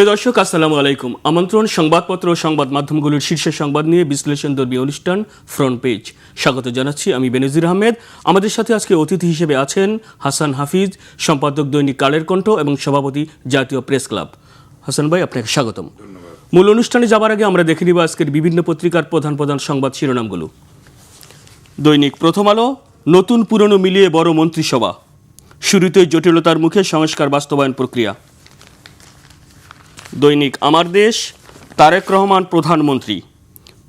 প্রিয় দর্শক, আসসালামু আলাইকুম। আমন্ত্রণ সংবাদপত্র ও সংবাদ মাধ্যমগুলোর শীর্ষ সংবাদ নিয়ে বিশ্লেষণধর্মী অনুষ্ঠান ফ্রন্ট পেজ। স্বাগত জানাচ্ছি আমি বেনজির আহমেদ। আমাদের সাথে আজকে অতিথি হিসেবে আছেন হাসান হাফিজ, সম্পাদক দৈনিক কালের কণ্ঠ এবং সভাপতি জাতীয় প্রেস ক্লাব। হাসান ভাই, আপনাকে স্বাগতম। মূল অনুষ্ঠানে যাবার আগে আমরা দেখে নিব আজকের বিভিন্ন পত্রিকার প্রধান প্রধান সংবাদ শিরোনামগুলো। দৈনিক প্রথম আলো, নতুন পুরনো মিলিয়ে বড় মন্ত্রিসভা, শুরুতেই জটিলতার মুখে সংস্কার বাস্তবায়ন প্রক্রিয়া। দৈনিক আমার দেশ, তারেক রহমান প্রধানমন্ত্রী,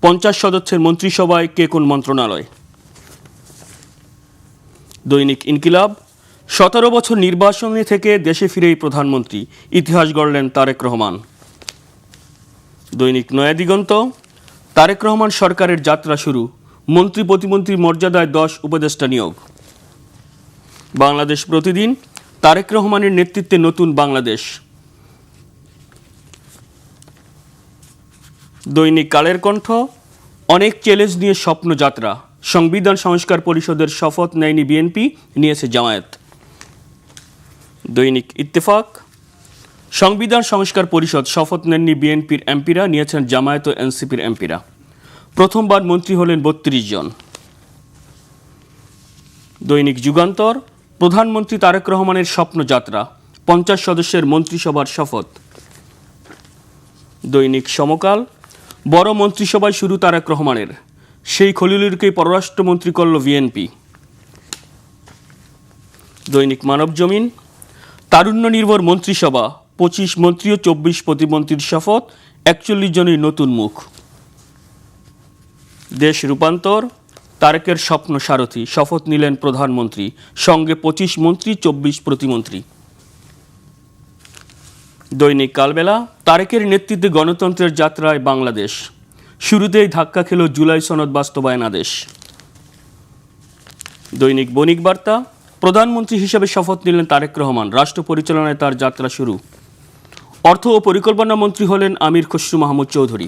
50 সদস্যের মন্ত্রিসভায় কে কোন মন্ত্রণালয়। দৈনিক ইনকিলাব, 17 বছর নির্বাসনে থেকে দেশে ফিরেই প্রধানমন্ত্রী, ইতিহাস গড়লেন তারেক রহমান। দৈনিক নয়া দিগন্ত, তারেক রহমান সরকারের যাত্রা শুরু, মন্ত্রী প্রতিমন্ত্রীর মর্যাদায় 10 উপদেষ্টা নিয়োগ। বাংলাদেশ প্রতিদিন, তারেক রহমানের নেতৃত্বে নতুন বাংলাদেশ। দৈনিক কালের কণ্ঠ, অনেক চ্যালেঞ্জ নিয়ে স্বপ্নযাত্রা, সংবিধান সংস্কার পরিষদের শপথ নেয়নি বিএনপি, নিয়েছে জামায়াত। দৈনিক ইত্তেফাক, সংবিধান সংস্কার পরিষদ শপথ নেননি বিএনপির এমপিরা, নিয়েছেন জামায়াত ও এনসিপির এমপিরা। প্রথমবার মন্ত্রী হলেন 32 জন। দৈনিক যুগান্তর, প্রধানমন্ত্রী তারেক রহমানের স্বপ্নযাত্রা, 50 সদস্যের মন্ত্রিসভার শপথ। দৈনিক সমকাল, বড় মন্ত্রিসভায় শুরু তারেক রহমানের, সেই খলিলুরকেই পররাষ্ট্রমন্ত্রী করল বিএনপি। দৈনিক মানবজমিন, তারুণ্য নির্ভর মন্ত্রিসভা, 25 মন্ত্রী ও 24 প্রতিমন্ত্রীর শপথ, 41 জনের নতুন মুখ। দেশ রূপান্তর, তারেকের স্বপ্ন সারথি, শপথ নিলেন প্রধানমন্ত্রী, সঙ্গে 25 মন্ত্রী 24 প্রতিমন্ত্রী। দৈনিক কালবেলা, তারেকের নেতৃত্বে গণতন্ত্রের যাত্রায় বাংলাদেশ, শুরুতেই ধাক্কা খেল জুলাই সনদ বাস্তবায়ন আদেশ। দৈনিক বণিক বার্তা, প্রধানমন্ত্রী হিসেবে শপথ নিলেন তারেক রহমান, রাষ্ট্র পরিচালনায় তার যাত্রা শুরু। অর্থ ও পরিকল্পনা মন্ত্রী হলেন Amir Khasru Mahmud Chowdhury.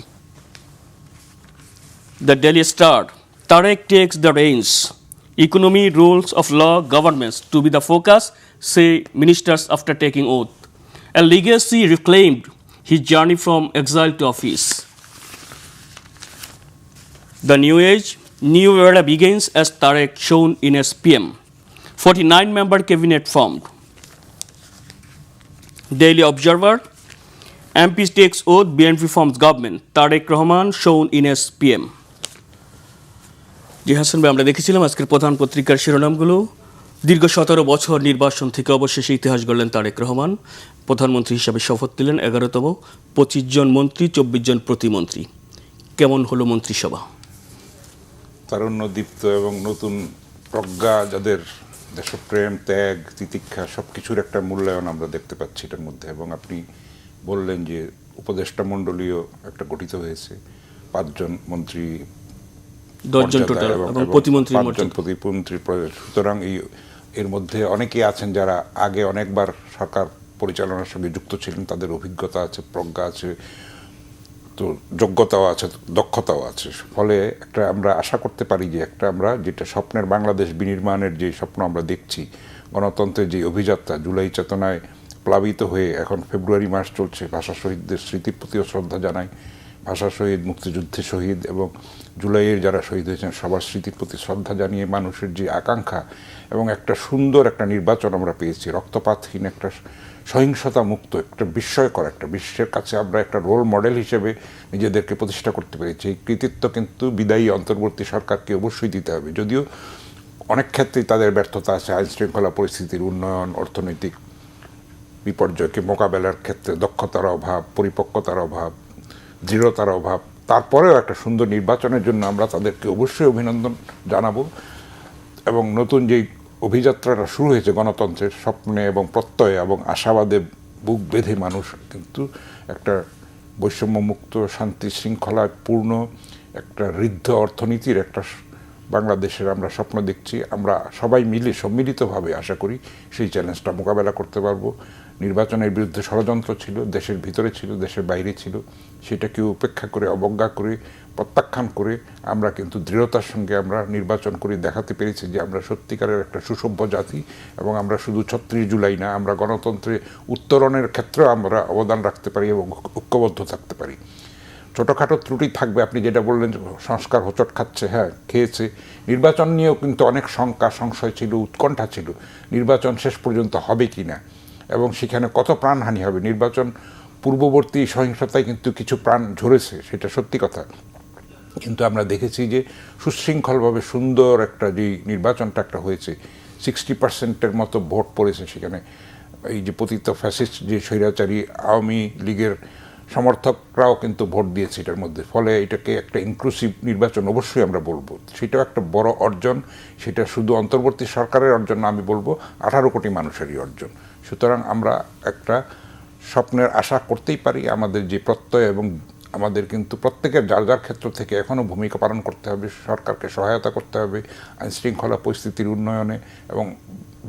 The Daily Star, Tarique takes the reins, economy, rules of law, governments to be the focus, say ministers after taking oath. A legacy reclaimed his journey from exile to office. The new age, new era begins as Tarek shown in as PM. 49-member cabinet formed. Daily Observer, MPs takes oath, BNP forms government. Tarek Rahman shown in as PM. জি হাসান ভাই, আমরা দেখেছিলাম আজকের প্রধান পত্রিকার শিরোনামগুলো। দীর্ঘ 17 বছর নির্বাসন থেকে অবশেষে ইতিহাস গড়লেন তারেক রহমান, প্রধানমন্ত্রী হিসাবে শপথ নিলেন 11তম, 25 জন মন্ত্রী 24 জন প্রতিমন্ত্রী। কেমন হলো মন্ত্রিসভা? তারুণ্যদীপ্ত এবং নতুন প্রজ্ঞা, যাদের দেশপ্রেম, ত্যাগ, তিতিক্ষা সব কিছুর একটা মূল্যায়ন আমরা দেখতে পাচ্ছি এটার মধ্যে। এবং আপনি বললেন যে উপদেষ্টা মণ্ডলীয় একটা গঠিত হয়েছে, 5 জন মন্ত্রী, 10 জন টোটাল এবং প্রতিমন্ত্রী 5 জন প্রতিমন্ত্রী। সুতরাং এর মধ্যে অনেকেই আছেন যারা আগে অনেকবার সরকার পরিচালনার সঙ্গে যুক্ত ছিলেন, তাদের অভিজ্ঞতা আছে, প্রজ্ঞা আছে, তো যোগ্যতাও আছে, দক্ষতাও আছে। ফলে একটা আমরা আশা করতে পারি যে আমরা যেটা স্বপ্নের বাংলাদেশ বিনির্মাণের যে স্বপ্ন আমরা দেখছি, গণতন্ত্রের যে অভিযাত্রা, জুলাই চেতনায় প্লাবিত হয়ে এখন ফেব্রুয়ারি মাস চলছে, ভাষা শহীদদের স্মৃতির প্রতিও শ্রদ্ধা জানাই। ভাষা শহীদ, মুক্তিযুদ্ধে শহীদ এবং জুলাইয়ের যারা শহীদ হয়েছেন সবার স্মৃতির প্রতি শ্রদ্ধা জানিয়ে মানুষের যে আকাঙ্ক্ষা এবং একটা সুন্দর একটা নির্বাচন আমরা পেয়েছি, রক্তপাতহীন একটা সহিংসতা মুক্ত, একটা বিস্ময়কর, একটা বিশ্বের কাছে আমরা একটা রোল মডেল হিসেবে নিজেদেরকে প্রতিষ্ঠা করতে পেরেছি। এই কৃতিত্ব কিন্তু বিদায়ী অন্তর্বর্তী সরকারকে অবশ্যই দিতে হবে। যদিও অনেক ক্ষেত্রেই তাদের ব্যর্থতা আছে, আইন শৃঙ্খলা পরিস্থিতির উন্নয়ন, অর্থনৈতিক বিপর্যয়কে মোকাবেলার ক্ষেত্রে দক্ষতার অভাব, পরিপক্কতার অভাব, দৃঢ়তার অভাব। তারপরেও একটা সুন্দর নির্বাচনের জন্য আমরা তাদেরকে অবশ্যই অভিনন্দন জানাবো। এবং নতুন যেই অভিযাত্রাটা শুরু হয়েছে গণতন্ত্রের স্বপ্নে এবং প্রত্যয়ে এবং আশাবাদে বুক বেঁধে মানুষ কিন্তু একটা বৈষম্যমুক্ত, শান্তি শৃঙ্খলায় পূর্ণ একটা ঋদ্ধ অর্থনীতির একটা বাংলাদেশের আমরা স্বপ্ন দেখছি। আমরা সবাই মিলে সম্মিলিতভাবে আশা করি সেই চ্যালেঞ্জটা মোকাবেলা করতে পারবো। নির্বাচনের বিরুদ্ধে ষড়যন্ত্র ছিল, দেশের ভিতরে ছিল, দেশের বাইরে ছিল, সেটাকে উপেক্ষা করে, অবজ্ঞা করে, প্রত্যাখ্যান করে আমরা কিন্তু দৃঢ়তার সঙ্গে আমরা নির্বাচন করে দেখাতে পেরেছি যে আমরা সত্যিকারের একটা সুসভ্য জাতি এবং আমরা শুধু ৩৬ জুলাই না, আমরা গণতন্ত্রে উত্তরণের ক্ষেত্রেও আমরা অবদান রাখতে পারি এবং ঐক্যবদ্ধ থাকতে পারি। ছোটোখাটো ত্রুটি থাকবে, আপনি যেটা বললেন সংস্কার হোঁচট খাচ্ছে, হ্যাঁ খেয়েছে। নির্বাচন নিয়েও কিন্তু অনেক শঙ্কা, সংশয় ছিল, উৎকণ্ঠা ছিল, নির্বাচন শেষ পর্যন্ত হবে কি না এবং সেখানে কত প্রাণহানি হবে। নির্বাচন পূর্ববর্তী সহিংসতায় কিন্তু কিছু প্রাণ ঝরেছে, সেটা সত্যি কথা, কিন্তু আমরা দেখেছি যে সুশৃঙ্খলভাবে সুন্দর একটা যে নির্বাচনটা একটা হয়েছে, 60% মতো ভোট পড়েছে সেখানে। এই যে পতিত ফ্যাসিস্ট যে স্বৈরাচারী আওয়ামী লীগের সমর্থকরাও কিন্তু ভোট দিয়েছে এটার মধ্যে, ফলে এটাকে একটা ইনক্লুসিভ নির্বাচন অবশ্যই আমরা বলবো। সেটাও একটা বড় অর্জন, সেটা শুধু অন্তর্বর্তী সরকারের অর্জন না, আমি বলবো 18 কোটি মানুষেরই অর্জন। সুতরাং আমরা একটা স্বপ্নের আশা করতেই পারি। আমাদের যে প্রত্যয় এবং আমাদের কিন্তু প্রত্যেকের যার যার ক্ষেত্র থেকে এখনও ভূমিকা পালন করতে হবে, সরকারকে সহায়তা করতে হবে আইনশৃঙ্খলা পরিস্থিতির উন্নয়নে এবং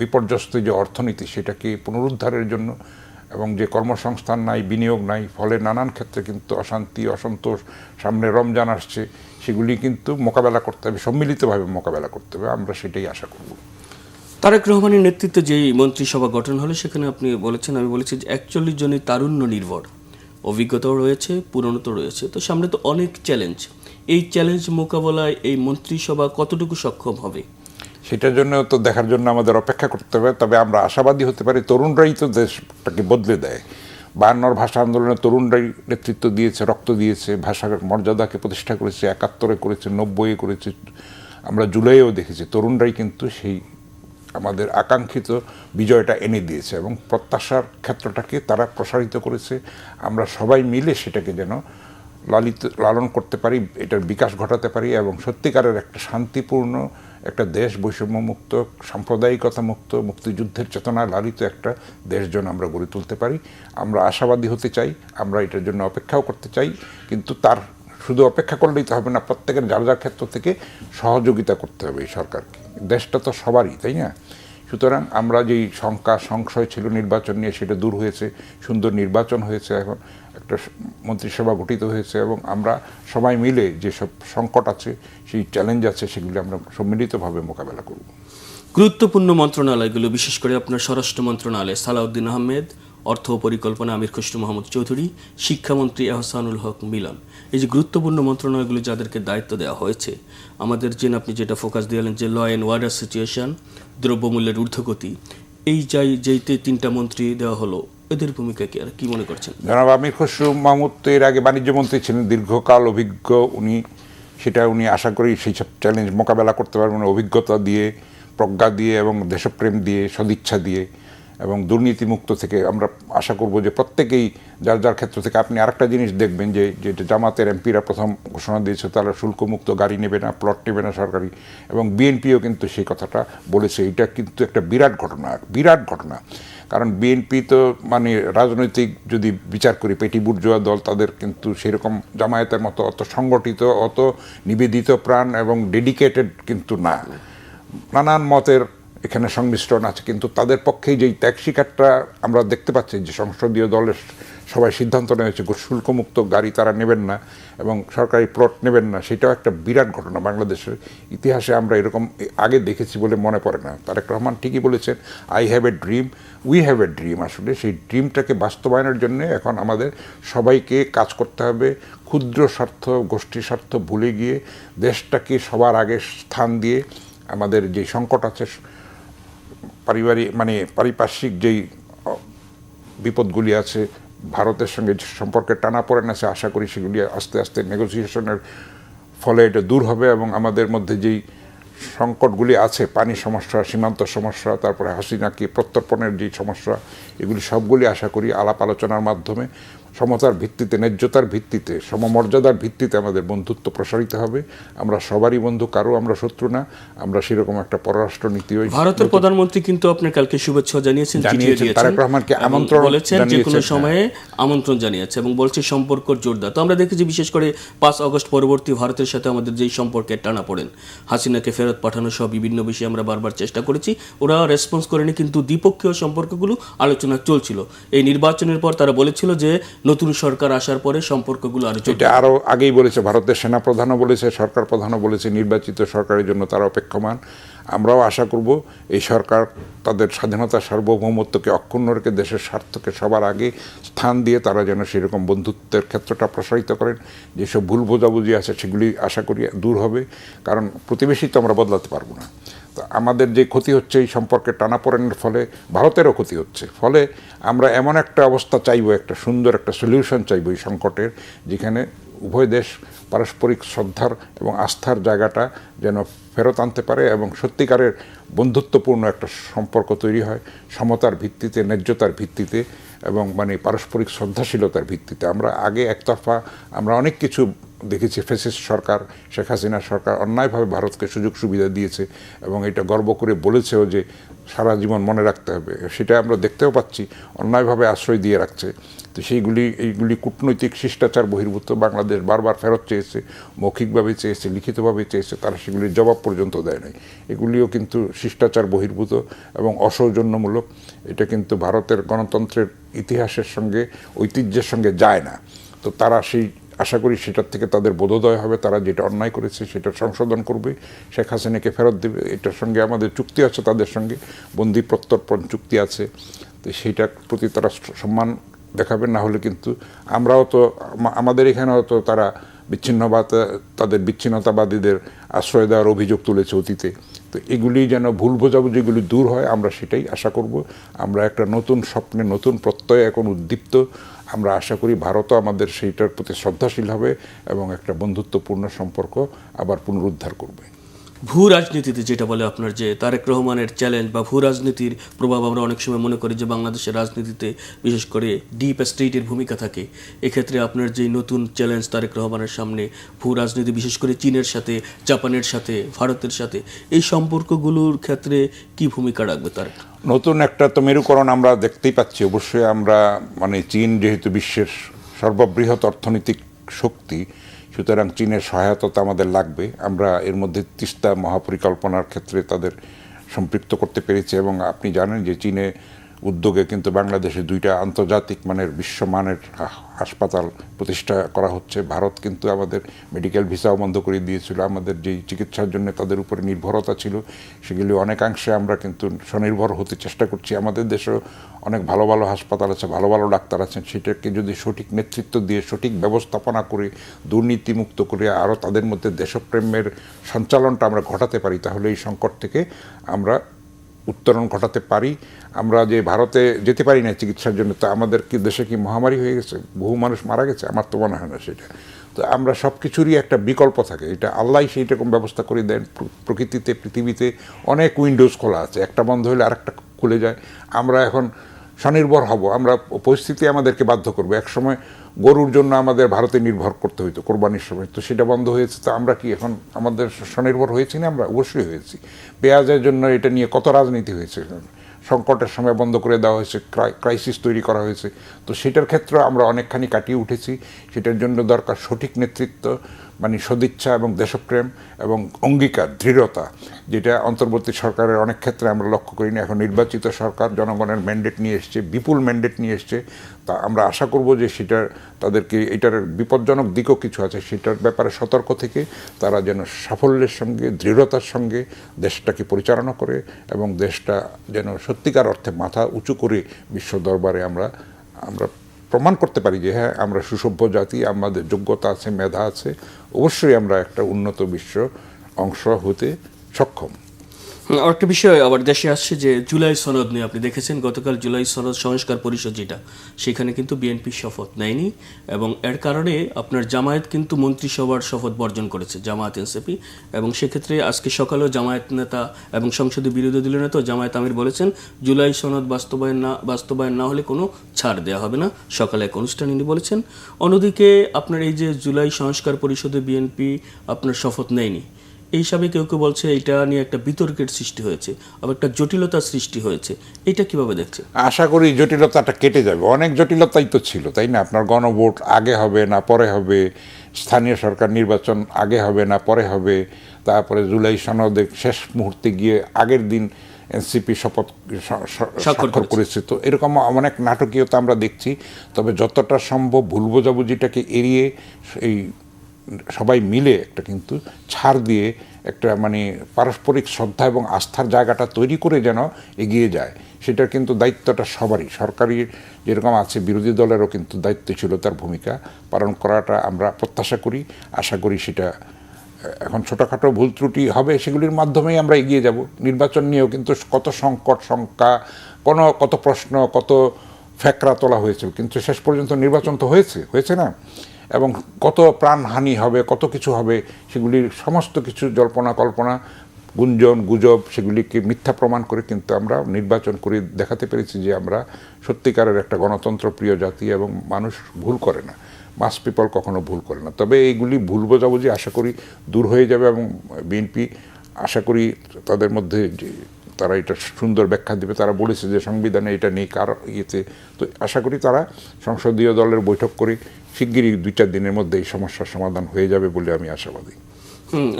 বিপর্যস্ত যে অর্থনীতি সেটাকে পুনরুদ্ধারের জন্য, এবং যে কর্মসংস্থান নাই, বিনিয়োগ নাই, ফলে নানান ক্ষেত্রে কিন্তু অশান্তি, অসন্তোষ, সামনে রমজান আসছে, সেগুলি কিন্তু মোকাবেলা করতে হবে, সম্মিলিতভাবে মোকাবেলা করতে হবে। আমরা সেটাই আশা করব। তারেক রহমানের নেতৃত্বে যেই মন্ত্রিসভা গঠন হলো সেখানে আপনি বলেছেন, আমি বলেছি যে 41 জনই তারুণ্য নির্ভর, অভিজ্ঞতাও রয়েছে, পুরনো রয়েছে, তো সামনে তো অনেক চ্যালেঞ্জ। এই চ্যালেঞ্জ মোকাবেলায় এই মন্ত্রিসভা কতটুকু সক্ষম হবে সেটার জন্য তো দেখার জন্য আমাদের অপেক্ষা করতে হবে। তবে আমরা আশাবাদী হতে পারি, তরুণরাই তো দেশটাকে বদলে দেয়। 52 ভাষা আন্দোলনে তরুণরাই নেতৃত্ব দিয়েছে, রক্ত দিয়েছে, ভাষার মর্যাদাকে প্রতিষ্ঠা করেছে, 71-এ করেছে, 90-এ করেছে, আমরা জুলাইয়েও দেখেছি তরুণরাই কিন্তু সেই আমাদের আকাঙ্ক্ষিত বিজয়টা এনে দিয়েছে এবং প্রত্যাশার ক্ষেত্রটাকে তারা প্রসারিত করেছে। আমরা সবাই মিলে সেটাকে যেন লালন করতে পারি, এটার বিকাশ ঘটাতে পারি এবং সত্যিকারের একটা শান্তিপূর্ণ একটা দেশ, বৈষম্যমুক্ত, সাম্প্রদায়িকতা মুক্ত, মুক্তিযুদ্ধের চেতনায় লালিত একটা দেশ যেন আমরা গড়ে তুলতে পারি। আমরা আশাবাদী হতে চাই, আমরা এটার জন্য অপেক্ষাও করতে চাই, কিন্তু তার শুধু অপেক্ষা করলেই তো হবে না, প্রত্যেকের যার যার ক্ষেত্র থেকে সহযোগিতা করতে হবে এই সরকারকে। দেশটা তো সবারই, তাই না? সুতরাং আমরা যেই শঙ্কা সংশয় ছিল নির্বাচন নিয়ে, সেটা দূর হয়েছে, সুন্দর নির্বাচন হয়েছে, এখন একটা মন্ত্রিসভা গঠিত হয়েছে এবং আমরা সবাই মিলে যেসব সংকট আছে, সেই চ্যালেঞ্জ আছে, সেগুলি আমরা সম্মিলিতভাবে মোকাবেলা করব। গুরুত্বপূর্ণ মন্ত্রণালয়গুলো, বিশেষ করে আপনার স্বরাষ্ট্র মন্ত্রণালয় সালাউদ্দিন আহমেদ, অর্থ ও পরিকল্পনা আমির খসরু মাহমুদ চৌধুরী, শিক্ষামন্ত্রী এহসানুল হক মিলন, এই যে গুরুত্বপূর্ণ মন্ত্রণালয়গুলো যাদেরকে দায়িত্ব দেওয়া হয়েছে, আমাদের আপনি যেটা ফোকাস দিলেন যে ল অ্যান্ড অর্ডার সিচুয়েশন, দ্রব্যমূল্যের ঊর্ধ্বগতি, এই যেইতে 3টা মন্ত্রী দেওয়া হলো, এদের ভূমিকা কি আর কি মনে করছেন? জনাব আমির খসরু মাহমুদ তো এর আগে বাণিজ্য মন্ত্রী ছিলেন, দীর্ঘকাল অভিজ্ঞ উনি, উনি আশা করি সেই সব চ্যালেঞ্জ মোকাবেলা করতে পারবেন অভিজ্ঞতা দিয়ে, প্রজ্ঞা দিয়ে এবং দেশপ্রেম দিয়ে, সদিচ্ছা দিয়ে এবং দুর্নীতিমুক্ত থেকে। আমরা আশা করব যে প্রত্যেকেই যার যার ক্ষেত্র থেকে। আপনি আরেকটা জিনিস দেখবেন যে জামাতের এমপিরা প্রথম ঘোষণা দিয়েছে তারা শুল্কমুক্ত গাড়ি নেবে না, প্লট নেবে না সরকারি, এবং বিএনপিও কিন্তু সেই কথাটা বলেছে। এটা কিন্তু একটা বিরাট ঘটনা। কারণ বিএনপি তো মানে রাজনৈতিক যদি বিচার করি পেটি বুর্জোয়া দল, তাদের কিন্তু সেরকম জামায়াতের মতো অত সংগঠিত, অত নিবেদিত প্রাণ এবং ডেডিকেটেড কিন্তু না। নানান মতের এখানে সংমিশ্রণ আছে, কিন্তু তাদের পক্ষেই যেই ত্যাগ স্বীকারটা আমরা দেখতে পাচ্ছি যে সংসদীয় দলের সবাই সিদ্ধান্ত নেওয়া হয়েছে শুল্কমুক্ত গাড়ি তারা নেবেন না এবং সরকারি প্লট নেবেন না, সেটাও একটা বিরাট ঘটনা। বাংলাদেশের ইতিহাসে আমরা এরকম আগে দেখেছি বলে মনে পড়ে না। তারেক রহমান ঠিকই বলেছেন, I have a dream, we have a dream. আসলে সেই ড্রিমটাকে বাস্তবায়নের জন্য এখন আমাদের সবাইকে কাজ করতে হবে, ক্ষুদ্র স্বার্থ, গোষ্ঠী স্বার্থ ভুলে গিয়ে দেশটাকে সবার আগে স্থান দিয়ে আমাদের যে সংকট আছে, পারিপার্শ্বিক যেই বিপদগুলি আছে, ভারতের সঙ্গে সম্পর্কে টানাপোড়েন আছে, আশা করি সেগুলি আস্তে আস্তে নেগোসিয়েশনের ফলে এটা দূর হবে এবং আমাদের মধ্যে যেই সংকটগুলি আছে, পানি সমস্যা, সীমান্ত সমস্যা, তারপরে হাসিনাকে প্রত্যর্পণের যে সমস্যা, এগুলি সবগুলি আশা করি আলাপ আলোচনার মাধ্যমে সমতার ভিত্তিতে, ন্যায্যতার ভিত্তিতে, সমমর্যাদার ভিত্তিতে আমাদের বন্ধুত্ব প্রসারিত হবে। আমরা সবারই বন্ধু, কারো আমরা শত্রু না। আমরা সেরকম একটা পররাষ্ট্র নীতি। ভারতের প্রধানমন্ত্রী কিন্তু আপনার কালকে শুভেচ্ছা জানিয়েছেন, তারেক রহমানকে আমন্ত্রণ বলেছেন, যে কোনো সময়ে আমন্ত্রণ জানিয়েছে এবং বলছে সম্পর্ক জোরদার। তো আমরা দেখেছি বিশেষ করে 5 আগস্ট পরবর্তী ভারতের সাথে আমাদের যেই সম্পর্কের টানাপোড়েন, হাসিনাকে ফেরত পাঠানো সহ বিভিন্ন বিষয়ে আমরা বারবার চেষ্টা করেছি, ওরা রেসপন্স করেনি, কিন্তু দ্বিপক্ষীয় সম্পর্কগুলো আলোচনা আলোচনা চলছিল। এই নির্বাচনের পর তারা বলেছিল যে নতুন সরকার আসার পরে সম্পর্কগুলো আরো এটা আরও আগেই বলেছে, ভারতের সেনাপ্রধানও বলেছে, সরকার প্রধানও বলেছে নির্বাচিত সরকারের জন্য তারা অপেক্ষমান। আমরাও আশা করব এই সরকার তাদের স্বাধীনতা সার্বভৌমত্বকে অক্ষুণ্ণ রেখে দেশের স্বার্থকে সবার আগে স্থান দিয়ে তারা যেন সেরকম বন্ধুত্বের ক্ষেত্রটা প্রসারিত করেন। যেসব ভুল বোঝাবুঝি আছে সেগুলি আশা করি দূর হবে, কারণ প্রতিবেশী তো আমরা বদলাতে পারবো না। তো আমাদের যে ক্ষতি হচ্ছে এই সম্পর্কে টানাপোড়েনের ফলে ভারতেরও ক্ষতি হচ্ছে। ফলে আমরা এমন একটা অবস্থা চাইবো, একটা সুন্দর একটা সলিউশন চাইবো এই সংকটের, যেখানে উভয় দেশ পারস্পরিক শ্রদ্ধার এবং আস্থার জায়গাটা যেন ফেরত আনতে পারে এবং সত্যিকারের বন্ধুত্বপূর্ণ একটা সম্পর্ক তৈরি হয়, সমতার ভিত্তিতে, ন্যায্যতার ভিত্তিতে এবং মানে পারস্পরিক শ্রদ্ধাশীলতার ভিত্তিতে। আমরা আগে একতরফা আমরা অনেক কিছু দেখেছি। ফ্যাসিস্ট সরকার, শেখ হাসিনা সরকার অন্যায়ভাবে ভারতকে সুযোগ সুবিধা দিয়েছে এবং এটা গর্ব করে বলেছেও যে সারা জীবন মনে রাখতে হবে। সেটা আমরা দেখতেও পাচ্ছি, অন্যায়ভাবে আশ্রয় দিয়ে রাখছে। তো এইগুলি কূটনৈতিক শিষ্টাচার বহির্ভূত। বাংলাদেশ বারবার ফেরত চেয়েছে, মৌখিকভাবে চেয়েছে, লিখিতভাবে চেয়েছে, তারা সেগুলির জবাব পর্যন্ত দেয় নাই। এগুলিও কিন্তু শিষ্টাচার বহির্ভূত এবং অসৌজন্যমূলক। এটা কিন্তু ভারতের গণতন্ত্রের ইতিহাসের সঙ্গে, ঐতিহ্যের সঙ্গে যায় না। তো তারা আশা করি সেটার থেকে তাদের বোধোদয় হবে, তারা যেটা অন্যায় করেছে সেটা সংশোধন করবে, শেখ হাসিনাকে ফেরত দেবে। এটার সঙ্গে আমাদের চুক্তি আছে, তাদের সঙ্গে বন্দি প্রত্যর্পণ চুক্তি আছে। তো সেইটার প্রতি তারা সম্মান দেখাবেন, না হলে কিন্তু আমরাও তো আমাদের এখানেও তো তারা তাদের বিচ্ছিন্নতাবাদীদের আশ্রয় দেওয়ার অভিযোগ তুলেছে অতীতে। তো এগুলি যেন ভুল বোঝাবুঝিগুলি দূর হয়, আমরা সেটাই আশা করব। আমরা একটা নতুন স্বপ্নে, নতুন প্রত্যয়ে এখন উদ্দীপ্ত। আমরা আশা করি ভারতও আমাদের সেইটার প্রতি শ্রদ্ধাশীল হবে এবং একটা বন্ধুত্বপূর্ণ সম্পর্ক আবার পুনরুদ্ধার করবে। ভূ রাজনীতিতে যেটা বলে আপনার যে তারেক রহমানের চ্যালেঞ্জ বা ভূ রাজনীতির প্রভাব, আমরা অনেক সময় মনে করি যে বাংলাদেশের রাজনীতিতে বিশেষ করে ডিপ স্টেটের ভূমিকা থাকে। এক্ষেত্রে আপনার যে নতুন চ্যালেঞ্জ তারেক রহমানের সামনে, ভূ রাজনীতি বিশেষ করে চীনের সাথে, জাপানের সাথে, ভারতের সাথে, এই সম্পর্কগুলোর ক্ষেত্রে কি ভূমিকা রাখবে তারেক? নতুন একটা তো মেরুকরণ আমরা দেখতেই পাচ্ছি। অবশ্যই আমরা মানে চীন যেহেতু বিশ্বের সর্ববৃহৎ অর্থনৈতিক শক্তি, সুতরাং চীনের সহায়তা আমাদের লাগবে। আমরা এর মধ্যে তিস্তা মহাপরিকল্পনার ক্ষেত্রে তাদের সম্পৃক্ত করতে পেরেছি এবং আপনি জানেন যে চীনে উদ্যোগে কিন্তু বাংলাদেশে 2টা আন্তর্জাতিক মানের বিশ্বমানের হাসপাতাল প্রতিষ্ঠা করা হচ্ছে। ভারত কিন্তু আমাদের মেডিকেল ভিসাও বন্ধ করে দিয়েছিল। আমাদের যেই চিকিৎসার জন্য তাদের উপরে নির্ভরতা ছিল সেগুলি অনেকাংশে আমরা কিন্তু স্বনির্ভর হতে চেষ্টা করছি। আমাদের দেশেও অনেক ভালো ভালো হাসপাতাল আছে, ভালো ভালো ডাক্তার আছেন। সেটাকে যদি সঠিক নেতৃত্ব দিয়ে, সঠিক ব্যবস্থাপনা করে, দুর্নীতিমুক্ত করে আরও তাদের মধ্যে দেশপ্রেমের সঞ্চালনটা আমরা ঘটাতে পারি, তাহলে এই সংকট থেকে আমরা উত্তরণ ঘটাতে পারি। আমরা যে ভারতে যেতে পারি না চিকিৎসার জন্য, তো আমাদের কি দেশে কি মহামারী হয়ে গেছে, বহু মানুষ মারা গেছে? আমার তো মনে হয় না সেটা। তো আমরা সব কিছুরই একটা বিকল্প থাকে, এটা আল্লাহ সেইরকম ব্যবস্থা করে দেন। প্রকৃতিতে, পৃথিবীতে অনেক উইন্ডোজ খোলা আছে, একটা বন্ধ হলে আরেকটা খুলে যায়। আমরা এখন স্বনির্ভর হব, আমরা পরিস্থিতি আমাদেরকে বাধ্য করবে। একসময় গরুর জন্য আমাদের ভারতে নির্ভর করতে হইতো কোরবানির সময়, তো সেটা বন্ধ হয়েছে। তো আমরা কি এখন আমাদের স্বনির্ভর হয়েছি না? আমরা অবশ্যই হয়েছি। পেঁয়াজের জন্য এটা নিয়ে কত রাজনীতি হয়েছে, সংকটের সময় বন্ধ করে দেওয়া হয়েছে, ক্রাইসিস তৈরি করা হয়েছে। তো সেটার ক্ষেত্রে আমরা অনেকখানি কাটিয়ে উঠেছি। সেটার জন্য দরকার সঠিক নেতৃত্ব, মানে সদিচ্ছা এবং দেশপ্রেম এবং অঙ্গীকার, দৃঢ়তা, যেটা অন্তর্বর্তী সরকারের অনেক ক্ষেত্রে আমরা লক্ষ্য করি না। এখন নির্বাচিত সরকার জনগণের ম্যান্ডেট নিয়ে এসছে, বিপুল ম্যান্ডেট নিয়ে এসছে। তা আমরা আশা করব যে তাদেরকে এটার বিপজ্জনক দিকও কিছু আছে, সেটার ব্যাপারে সতর্ক থেকে তারা যেন সাফল্যের সঙ্গে, দৃঢ়তার সঙ্গে দেশটাকে পরিচালনা করে এবং দেশটা যেন সত্যিকার অর্থে মাথা উঁচু করে বিশ্ব দরবারে আমরা প্রমাণ করতে পারি যে হ্যাঁ, আমরা সুসভ্য জাতি, আমাদের যোগ্যতা আছে, মেধা আছে, অবশ্যই আমরা একটা উন্নত বিশ্ব অংশ হতে সক্ষম। আরেকটা বিষয় আবার দেশে আসছে যে জুলাই সনদ নিয়ে আপনি দেখেছেন গতকাল জুলাই সনদ সংস্কার পরিষদ যেটা, সেখানে কিন্তু বিএনপি শপথ নেয়নি এবং এর কারণে আপনার জামায়াত কিন্তু মন্ত্রিসভার শপথ বর্জন করেছে, জামায়াত এনসিপি। এবং সেক্ষেত্রে আজকে সকালেও জামায়াত নেতা এবং সংসদীয় বিরোধী দলীয় নেতা জামায়াত আমির বলেছেন জুলাই সনদ বাস্তবায়ন না হলে কোনো ছাড় দেওয়া হবে না। সকালে এক অনুষ্ঠানে উনি বলেছেন। অন্যদিকে আপনার এই যে জুলাই সংস্কার পরিষদে বিএনপি আপনার শপথ নেয়নি, এই হিসাবে কেউ কেউ বলছে এটা নিয়ে একটা বিতর্কের সৃষ্টি হয়েছে, আবার একটা জটিলতার সৃষ্টি হয়েছে। এটা কিভাবে দেখছে? আশা করি জটিলতাটা কেটে যাবে। অনেক জটিলতাই তো ছিল, তাই না? আপনার গণভোট আগে হবে না পরে হবে, স্থানীয় সরকার নির্বাচন আগে হবে না পরে হবে, তারপরে জুলাই সনদের শেষ মুহূর্তে গিয়ে আগের দিন এনসিপি শপথ স্বাক্ষর স্বাক্ষর করেছে। তো এরকম অনেক নাটকীয়তা আমরা দেখছি। তবে যতটা সম্ভব ভুল বোঝাবুঝিটাকে এড়িয়ে এই সবাই মিলে একটা কিন্তু ছাড় দিয়ে একটা মানে পারস্পরিক শ্রদ্ধা এবং আস্থার জায়গাটা তৈরি করে যেন এগিয়ে যায়, সেটার কিন্তু দায়িত্বটা সবারই। সরকারি যেরকম আছে, বিরোধী দলেরও কিন্তু দায়িত্ব ছিল তার ভূমিকা পালন করাটা আমরা প্রত্যাশা করি, আশা করি। সেটা এখন ছোটোখাটো ভুল ত্রুটি হবে, সেগুলির মাধ্যমেই আমরা এগিয়ে যাব। নির্বাচন নিয়েও কিন্তু কত সংকট শঙ্কা, কত প্রশ্ন, কত ফ্যাকরা তোলা হয়েছিল, কিন্তু শেষ পর্যন্ত নির্বাচন তো হয়েছে না? এবং কত প্রাণহানি হবে, কত কিছু হবে, সেগুলির সমস্ত কিছু জল্পনা কল্পনা, গুঞ্জন গুজব, সেগুলিকে মিথ্যা প্রমাণ করে কিন্তু আমরা নির্বাচন করে দেখাতে পেরেছি যে আমরা সত্যিকারের একটা গণতন্ত্র প্রিয় জাতি এবং মানুষ ভুল করে না, মাস পিপল কখনো ভুল করে না। তবে এইগুলি ভুল বোঝাবুঝি আশা করি দূর হয়ে যাবে এবং বিএনপি আশা করি তাদের মধ্যে যে তারা এটা সুন্দর ব্যাখ্যা দেবে। তারা বলেছে যে সংবিধানে এটা নেই কার ইয়েতে, তো আশা করি তারা সংসদীয় দলের বৈঠক করে শিগগিরই 2-4 দিনের মধ্যে এই সমস্যার সমাধান হয়ে যাবে বলে আমি আশাবাদী।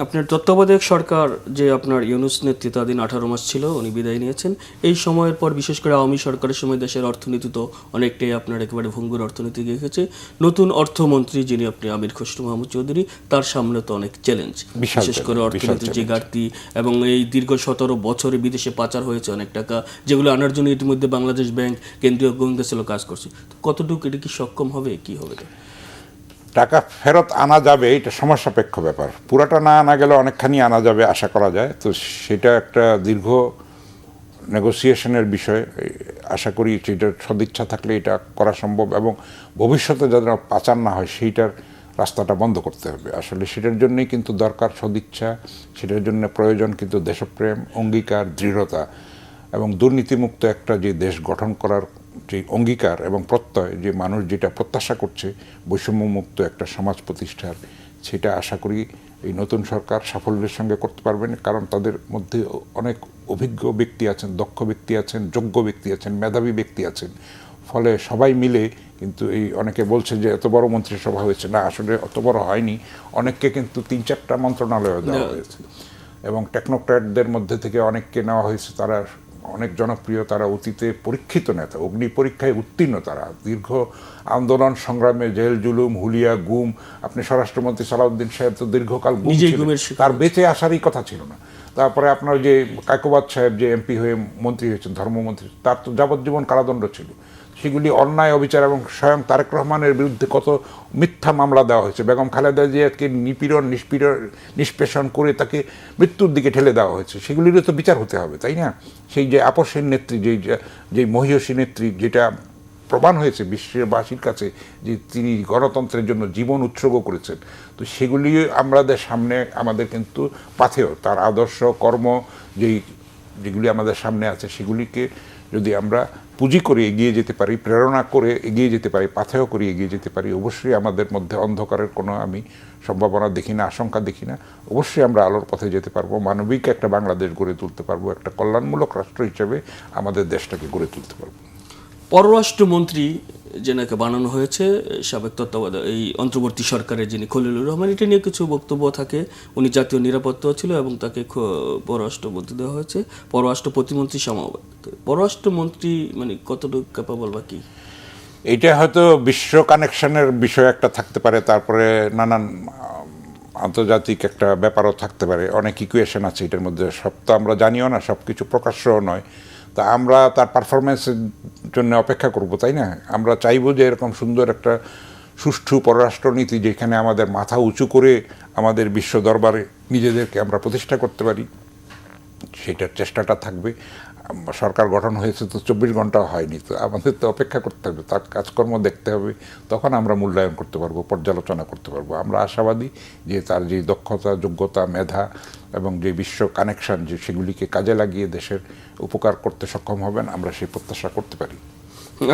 আপনার তত্ত্বাবধায়ক সরকার যে আপনার ইউনূস নেতৃত্বাধীন 18 মাস ছিল, উনি বিদায় নিয়েছেন। এই সময়ের পর বিশেষ করে আওয়ামী সরকারের সময় দেশের অর্থনীতি তো অনেকটাই আপনার একেবারে ভঙ্গুর অর্থনীতি গিয়েছে। নতুন অর্থমন্ত্রী যিনি আপনি আমির খসরু মাহমুদ চৌধুরী, তার সামনে তো অনেক চ্যালেঞ্জ, বিশেষ করে অর্থনীতির যে ঘাটতি এবং এই দীর্ঘ 17 বছরে বিদেশে পাচার হয়েছে অনেক টাকা, যেগুলো আনার জন্য ইতিমধ্যে বাংলাদেশ ব্যাংক, কেন্দ্রীয় গোয়েন্দা সেল কাজ করছে। কতটুকু এটা কি সক্ষম হবে, কি হবে? টাকা ফেরত আনা যাবে, এটা সমস্যাপেক্ষ ব্যাপার। পুরাটা না আনা গেলে অনেকখানি আনা যাবে আশা করা যায়। তো সেটা একটা দীর্ঘ নেগোসিয়েশনের বিষয়। আশা করি সেটার সদিচ্ছা থাকলে এটা করা সম্ভব এবং ভবিষ্যতে যাতে পাচার না হয় সেইটার রাস্তাটা বন্ধ করতে হবে। আসলে সেটার জন্যই কিন্তু দরকার সদিচ্ছা, সেটার জন্য প্রয়োজন কিন্তু দেশপ্রেম, অঙ্গীকার, দৃঢ়তা এবং দুর্নীতিমুক্ত একটা যে দেশ গঠন করার যে অঙ্গীকার এবং প্রত্যয়, যে মানুষ যেটা প্রত্যাশা করছে বৈষম্যমুক্ত একটা সমাজ প্রতিষ্ঠার, সেটা আশা করি এই নতুন সরকার সাফল্যের সঙ্গে করতে পারবেন। কারণ তাদের মধ্যে অনেক অভিজ্ঞ ব্যক্তি আছেন, দক্ষ ব্যক্তি আছেন, যোগ্য ব্যক্তি আছেন, মেধাবী ব্যক্তি আছেন। ফলে সবাই মিলে কিন্তু এই অনেকে বলছে যে এত বড় মন্ত্রিসভা হয়েছে, না আসলে অত বড় হয়নি। অনেককে কিন্তু 3-4টা মন্ত্রণালয় দেওয়া হয়েছে এবং টেকনোক্র্যাটদের মধ্যে থেকে অনেককে নেওয়া হয়েছে। তারা অনেক জনপ্রিয়, তারা অতীতে পরীক্ষিত নেতা, অগ্নি পরীক্ষায় উত্তীর্ণ। তারা দীর্ঘ আন্দোলন সংগ্রামে জেল জুলুম, হুলিয়া, গুম। আপনি স্বরাষ্ট্রমন্ত্রী সালাউদ্দিন সাহেব তো দীর্ঘকাল গুম ছিলেন, তার বেঁচে আসারই কথা ছিল না। তারপরে আপনার যে কায়কোবাদ সাহেব যে এমপি হয়ে মন্ত্রী হয়েছেন, ধর্মমন্ত্রী, তার তো যাবজ্জীবন কারাদণ্ড ছিল। সেগুলি অন্যায়, অবিচার এবং স্বয়ং তারেক রহমানের বিরুদ্ধে কত মিথ্যা মামলা দেওয়া হয়েছে। বেগম খালেদা জিয়াকে নিষ্পেষণ করে তাকে মৃত্যুর দিকে ঠেলে দেওয়া হয়েছে। সেগুলিরও তো বিচার হতে হবে, তাই না? সেই যে আপসের নেত্রী, যেই মহিষী নেত্রী, যেটা প্রমাণ হয়েছে বিশ্ববাসীর কাছে যে তিনি গণতন্ত্রের জন্য জীবন উৎসর্গ করেছেন, তো সেগুলি আমাদের সামনে, আমাদের কিন্তু পাথেয়। তার আদর্শ কর্ম যেগুলি আমাদের সামনে আছে, সেগুলিকে যদি আমরা পুঁজি করে এগিয়ে যেতে পারি, প্রেরণা করে এগিয়ে যেতে পারি, পাথেয় করে এগিয়ে যেতে পারি, অবশ্যই আমাদের মধ্যে অন্ধকারের কোনো আমি সম্ভাবনা দেখি না, আশঙ্কা দেখি না। অবশ্যই আমরা আলোর পথে যেতে পারবো, মানবিক একটা বাংলাদেশ গড়ে তুলতে পারবো, একটা কল্যাণমূলক রাষ্ট্র হিসেবে আমাদের দেশটাকে গড়ে তুলতে পারবো। পররাষ্ট্রমন্ত্রী যেনাকে বানানো হয়েছে সাবেক তত্ত্বাবধায়ক এই অন্তর্বর্তী সরকারের যিনি খলিলুর রহমান, এটা নিয়ে কিছু বক্তব্য থাকে। উনি জাতীয় নিরাপত্তা ছিল এবং তাকে পররাষ্ট্রমন্ত্রী দেওয়া হয়েছে, পররাষ্ট্র প্রতিমন্ত্রী সমবায়। পররাষ্ট্রমন্ত্রী মানে কতটুকু ক্যাপাবল বা কি? এইটা হয়তো বিশ্ব কানেকশনের বিষয় একটা থাকতে পারে, তারপরে নানান আন্তর্জাতিক একটা ব্যাপারও থাকতে পারে, অনেক ইকুয়েশন আছে এটার মধ্যে। সব তো আমরা জানিও না, সব কিছু প্রকাশ্যও নয়। তা আমরা তার পারফরমেন্সের জন্য অপেক্ষা করব, তাই না? আমরা চাইবো যে এরকম সুন্দর একটা সুষ্ঠু পররাষ্ট্রনীতি, যেখানে আমাদের মাথা উঁচু করে আমাদের বিশ্ব দরবারে নিজেদেরকে আমরা প্রতিষ্ঠা করতে পারি, সেটার চেষ্টাটা থাকবে। সরকার গঠন হয়েছে তো 24 ঘন্টাও হয়নি, তো আমাদের তো অপেক্ষা করতে হবে, তার কাজকর্ম দেখতে হবে, তখন আমরা মূল্যায়ন করতে পারবো, পর্যালোচনা করতে পারবো। আমরা আশাবাদী যে তার যে দক্ষতা, যোগ্যতা, মেধা এবং যে বিশ্ব কানেকশন, যে সেগুলিকে কাজে লাগিয়ে দেশের উপকার করতে সক্ষম হবেন, আমরা সেই প্রত্যাশা করতে পারি।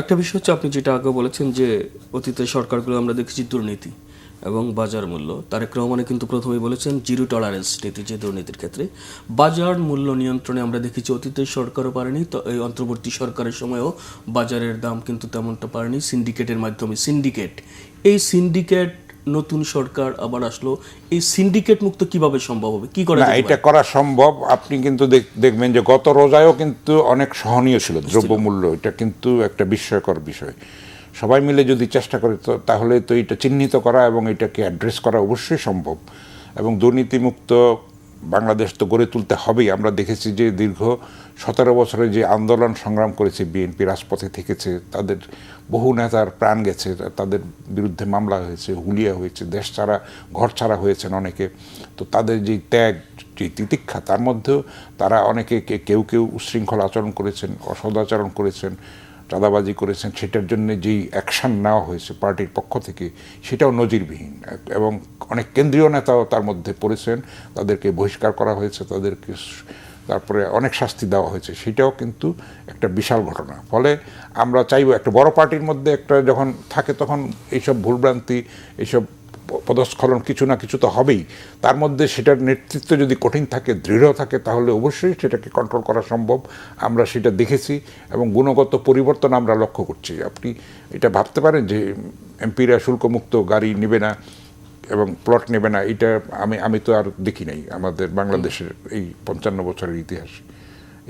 একটা বিষয় হচ্ছে, আপনি যেটা আগে বলেছেন যে অতীতের সরকারগুলো আমরা দেখেছি দুর্নীতি এবং বাজার মূল্য। তারেক রহমানে কিন্তু প্রথমেই বলেছেন জিরো টলারেন্স নীতি, যে দুর্নীতির ক্ষেত্রে বাজার মূল্য নিয়ন্ত্রণে আমরা দেখেছি অতীতের সরকারও পারেনি, তো এই অন্তর্বর্তী সরকারের সময়ও বাজারের দাম কিন্তু তেমনটা পারেনি সিন্ডিকেটের মাধ্যমে। এই সিন্ডিকেট নতুন সরকার আবার আসলো, এই সিন্ডিকেট মুক্ত কিভাবে সম্ভব হবে, কি করা না, যেতে এটা পারে? করা সম্ভব। আপনি কিন্তু দেখবেন যে গত রোজায়ও কিন্তু অনেক সহনীয় ছিল দ্রব্যমূল্য, এটা কিন্তু একটা বিস্ময়কর বিষয়। সবাই মিলে যদি চেষ্টা করে তো তাহলে তো এটা চিহ্নিত করা এবং এটাকে অ্যাড্রেস করা অবশ্যই সম্ভব। এবং দুর্নীতিমুক্ত বাংলাদেশ তো গড়ে তুলতে হবেই। আমরা দেখেছি যে দীর্ঘ 17 বছরে যে আন্দোলন সংগ্রাম করেছে বিএনপি, রাজপথে থেকেছে, তাদের বহু নেতার প্রাণ গেছে, তাদের বিরুদ্ধে মামলা হয়েছে, হুলিয়া হয়েছে, দেশ ছাড়া ঘর ছাড়া হয়েছেন অনেকে। তো তাদের যে ত্যাগ, যে তিতিক্ষা, তার মধ্যেও তারা অনেকে কেউ কেউ উচ্ছৃঙ্খল আচরণ করেছেন, অসদাচরণ করেছেন, চাঁদাবাজি করেছেন, সেটার জন্য যেই অ্যাকশন নেওয়া হয়েছে পার্টির পক্ষ থেকে সেটাও নজিরবিহীন। এবং অনেক কেন্দ্রীয় নেতাও তার মধ্যে পড়েছেন, তাদেরকে বহিষ্কার করা হয়েছে, তাদেরকে তারপরে অনেক শাস্তি দেওয়া হয়েছে, সেটাও কিন্তু একটা বিশাল ঘটনা। ফলে আমরা চাইবো একটা বড় পার্টির মধ্যে একটা যখন থাকে তখন এইসব ভুলভ্রান্তি, এইসব পদস্খলন কিছু না কিছু তো হবেই। তার মধ্যে সেটার নেতৃত্ব যদি কঠিন থাকে, দৃঢ় থাকে, তাহলে অবশ্যই সেটাকে কন্ট্রোল করা সম্ভব। আমরা সেটা দেখেছি এবং গুণগত পরিবর্তন আমরা লক্ষ্য করছি। আপনি এটা ভাবতে পারেন যে এমপিরা শুল্কমুক্ত গাড়ি নেবে না এবং প্লট নেবে না, এটা আমি তো আর দেখি নাই আমাদের বাংলাদেশের এই 55 বছরের ইতিহাস।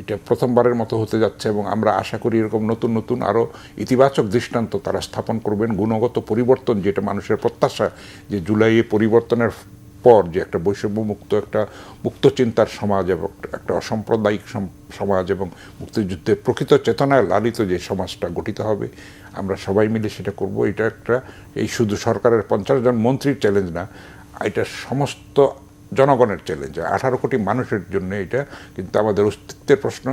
এটা প্রথমবারের মতো হতে যাচ্ছে এবং আমরা আশা করি এরকম নতুন নতুন আরও ইতিবাচক দৃষ্টান্ত তারা স্থাপন করবেন। গুণগত পরিবর্তন, যেটা মানুষের প্রত্যাশা, যে জুলাইয়ে পরিবর্তনের পর যে একটা বৈষম্যমুক্ত, একটা মুক্ত চিন্তার সমাজ এবং একটা অসাম্প্রদায়িক সমাজ এবং মুক্তিযুদ্ধের প্রকৃত চেতনায় লালিত যে সমাজটা গঠিত হবে, আমরা সবাই মিলে সেটা করব। এটা একটা এই শুধু সরকারের 50 জন মন্ত্রীর চ্যালেঞ্জ না, এটা সমস্ত জনগণের চ্যালেঞ্জ, 18 কোটি মানুষের জন্য এটা কিন্তু আমাদের অস্তিত্বের প্রশ্ন।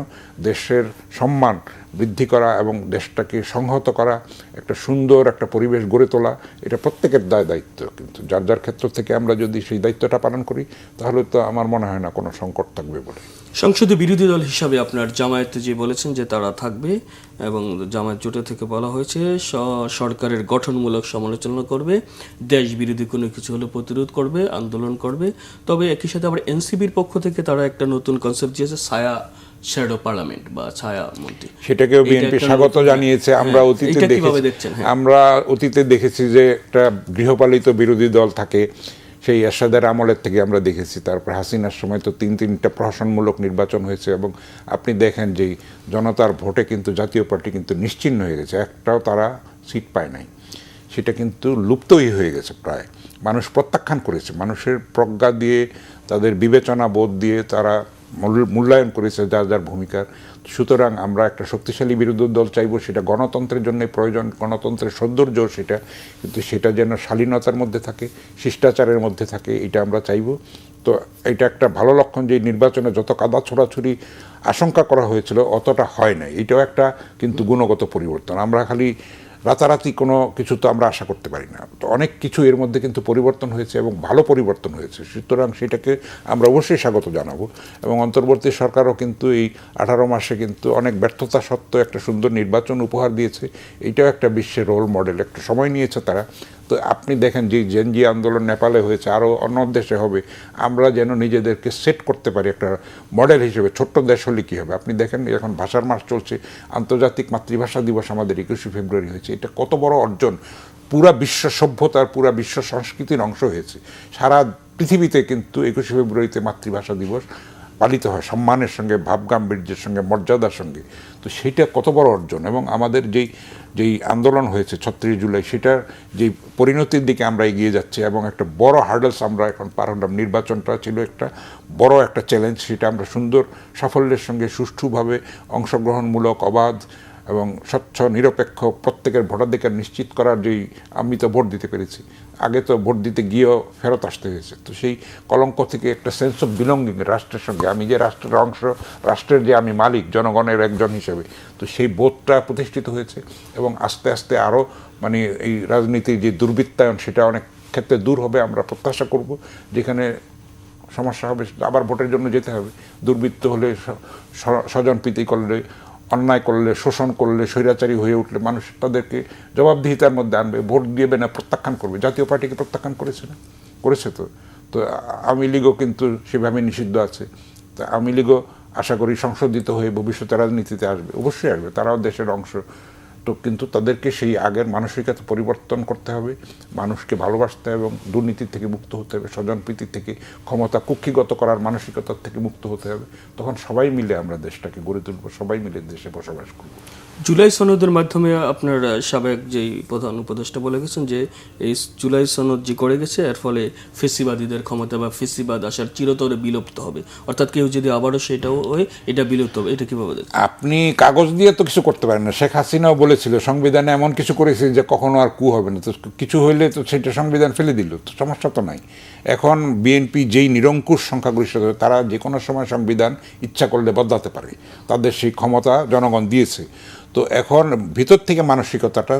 দেশের সম্মান বৃদ্ধি করা এবং দেশটাকে সংহত করা, একটা সুন্দর একটা পরিবেশ গড়ে তোলা, এটা প্রত্যেকের দায়িত্ব। কিন্তু যার যার ক্ষেত্র থেকে আমরা যদি সেই দায়িত্বটা পালন করি তাহলে তো আমার মনে হয় না কোনো সংকট থাকবে বলে। সংসদে বিরোধী দল হিসাবে আপনার জামায়াত যে বলেছেন যে তারা থাকবে এবং জামায়াত জোটে থেকে বলা হয়েছে সরকারের গঠনমূলক সমালোচনা করবে, দেশ বিরোধী কোনো কিছু হলে প্রতিরোধ করবে, আন্দোলন করবে। তবে একই সাথে আবার এনসিপির পক্ষ থেকে তারা একটা নতুন কনসেপ্ট দিয়েছে, ছায়া শ্যাডো পার্লামেন্ট বা ছায়া মন্ত্রী। সেটাকেও বিএনপি স্বাগত জানিয়েছে। আমরা অতীতে দেখেছি, আমরা অতীতে দেখেছি যে একটা গৃহপালিত বিরোধী দল থাকে, সেই এরশাদের আমলের থেকে আমরা দেখেছি। তারপর হাসিনার সময় তো তিনটা প্রহসনমূলক নির্বাচন হয়েছে এবং আপনি দেখেন যে জনতার ভোটে কিন্তু জাতীয় পার্টি কিন্তু নিশ্চিহ্ন হয়ে গেছে, একটাও তারা সিট পায় নাই। সেটা কিন্তু লুপ্তই হয়ে গেছে প্রায়। মানুষ প্রত্যাখ্যান করেছে, মানুষের প্রজ্ঞা দিয়ে, তাদের বিবেচনা বোধ দিয়ে তারা মূল্যায়ন করেছে যার যার ভূমিকার। সুতরাং আমরা একটা শক্তিশালী বিরোধী দল চাইব, সেটা গণতন্ত্রের জন্য প্রয়োজন, গণতন্ত্রের সৌন্দর্য সেটা, কিন্তু সেটা যেন শালীনতার মধ্যে থাকে, শিষ্টাচারের মধ্যে থাকে, এটা আমরা চাইব। তো এটা একটা ভালো লক্ষণ যে নির্বাচনে যত কাদা ছোড়াছুড়ি আশঙ্কা করা হয়েছিল অতটা হয় নাই। এটাও একটা কিন্তু গুণগত পরিবর্তন। আমরা খালি রাতারাতি কোনো কিছু তো আমরা আশা করতে পারি না, তো অনেক কিছু এর মধ্যে কিন্তু পরিবর্তন হয়েছে এবং ভালো পরিবর্তন হয়েছে। সুতরাং সেটাকে আমরা অবশ্যই স্বাগত জানাবো। এবং অন্তর্বর্তী সরকারও কিন্তু এই 18 মাসে কিন্তু অনেক ব্যর্থতা সত্ত্বেও একটা সুন্দর নির্বাচন উপহার দিয়েছে। এইটাও একটা বিশ্বের রোল মডেল, একটা সময় নিয়েছে তারা। তো আপনি দেখেন যে জেনজি আন্দোলন নেপালে হয়েছে, আরও অন্য দেশে হবে। আমরা যেন নিজেদেরকে সেট করতে পারি একটা মডেল হিসেবে। ছোট্ট দেশ হলে কী হবে, আপনি দেখেন এখন ভাষার মাস চলছে, আন্তর্জাতিক মাতৃভাষা দিবস আমাদের 21শে ফেব্রুয়ারি হয়েছে। এটা কত বড় অর্জন, পুরা বিশ্ব সভ্যতার, পুরা বিশ্ব সংস্কৃতির অংশ হয়েছে। সারা পৃথিবীতে কিন্তু 21শে ফেব্রুয়ারিতে মাতৃভাষা দিবস পালিত হয় সম্মানের সঙ্গে, ভাবগাম্ভীর্যের সঙ্গে, মর্যাদার সঙ্গে। তো সেইটা কত বড় অর্জন। এবং আমাদের যেই আন্দোলন হয়েছে 36 জুলাই, সেটার যেই পরিণতির দিকে আমরা এগিয়ে যাচ্ছি এবং একটা বড় হার্ডলস আমরা এখন পার হলাম। নির্বাচনটা ছিল একটা বড় একটা চ্যালেঞ্জ, সেটা আমরা সুন্দর সাফল্যের সঙ্গে সুষ্ঠুভাবে অংশগ্রহণমূলক, অবাধ এবং স্বচ্ছ নিরপেক্ষ প্রত্যেকের ভোটাধিকার নিশ্চিত করার যেই, আমি তো ভোট দিতে পেরেছি, আগে তো ভোট দিতে গিয়েও ফেরত আসতে হয়েছে। তো সেই কলঙ্ক থেকে একটা সেন্স অফ বিলঙ্গিং রাষ্ট্রের সঙ্গে, আমি যে রাষ্ট্রের অংশ, রাষ্ট্রের যে আমি মালিক জনগণের একজন হিসেবে, তো সেই বোধটা প্রতিষ্ঠিত হয়েছে। এবং আস্তে আস্তে আরও মানে এই রাজনীতির যে দুর্বৃত্তায়ন, সেটা অনেক ক্ষেত্রে দূর হবে আমরা প্রত্যাশা করব। যেখানে সমস্যা হবে আবার ভোটের জন্য যেতে হবে, দুর্বৃত্ত হলে, স্বজনপ্রীতি করলে, অন্যায় করলে, শোষণ করলে, স্বৈরাচারী হয়ে উঠলে মানুষ তাদেরকে জবাবদিহিতার মধ্যে আনবে, ভোট দিবে না, প্রত্যাখ্যান করবে। জাতীয় পার্টিকে প্রত্যাখ্যান করেছে না, করেছে তো। তো আওয়ামী লীগও কিন্তু সেভাবে নিষিদ্ধ আছে। তো আওয়ামী লীগও আশা করি সংশোধিত হয়ে ভবিষ্যতে রাজনীতিতে আসবে, অবশ্যই আসবে, তারাও দেশের অংশ। তো কিন্তু তাদেরকে সেই আগের মানসিকতা পরিবর্তন করতে হবে, মানুষকে ভালোবাসতে হবে এবং দুর্নীতি থেকে মুক্ত হতে হবে, স্বজনপ্রীতি থেকে, ক্ষমতা কুক্ষিগত করার মানসিকতার থেকে মুক্ত হতে হবে। তখন সবাই মিলে আমরা দেশটাকে গড়ে তুলব, সবাই মিলে দেশে বসবাস করব। জুলাই সনদের মাধ্যমে আপনার সাবেক যেই প্রধান উপদেষ্টা বলে গেছেন যে এই জুলাই সনদ যে করে গেছে এর ফলে ফেসিবাদীদের ক্ষমতা বা ফেসিবাদ আসার চিরতরে বিলুপ্ত হবে, অর্থাৎ কেউ যদি আবারও সেটাও হয় এটা বিলুপ্ত হবে, এটা কিভাবে দেখেন? আপনি কাগজ দিয়ে তো কিছু করতে পারেন না। শেখ হাসিনাও বলেছিল সংবিধানে এমন কিছু করেছে যে কখনো আর কু হবে না, তো কিছু হইলে তো সেটা সংবিধান ফেলে দিল, তো সমস্যা তো নাই। এখন বিএনপি যেই নিরঙ্কুশ সংখ্যাগরিষ্ঠতা, তারা যে কোনো সময় সংবিধান ইচ্ছা করলে বদলাতে পারে, তাদের সেই ক্ষমতা জনগণ দিয়েছে। তো এখন ভিতর থেকে মানসিকতাটা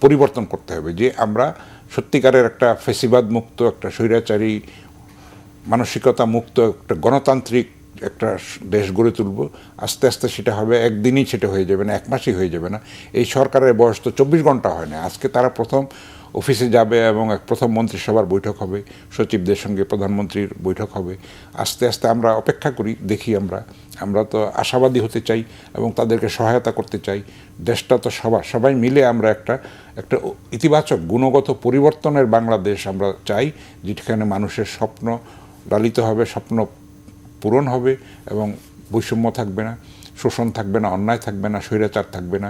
পরিবর্তন করতে হবে যে আমরা সত্যিকারের একটা ফেসিবাদ মুক্ত, একটা স্বৈরাচারী মানসিকতা মুক্ত, একটা গণতান্ত্রিক একটা দেশ গড়ে তুলব। আস্তে আস্তে সেটা হবে, একদিনই সেটা হয়ে যাবে না, এক মাসই হয়ে যাবে না। এই সরকারের বয়স তো 24 ঘন্টা হয় না। আজকে তারা প্রথম অফিসে যাবে এবং প্রথম মন্ত্রিসভার বৈঠক হবে, সচিবদের সঙ্গে প্রধানমন্ত্রীর বৈঠক হবে। আস্তে আস্তে আমরা অপেক্ষা করি, দেখি। আমরা তো আশাবাদী হতে চাই এবং তাদেরকে সহায়তা করতে চাই। দেশটা তো সবাই মিলে আমরা একটা ইতিবাচক গুণগত পরিবর্তনের বাংলাদেশ আমরা চাই, যেখানে মানুষের স্বপ্ন লালিত হবে, স্বপ্ন পূরণ হবে এবং বৈষম্য থাকবে না, শোষণ থাকবে না, অন্যায় থাকবে না, স্বৈরাচার থাকবে না,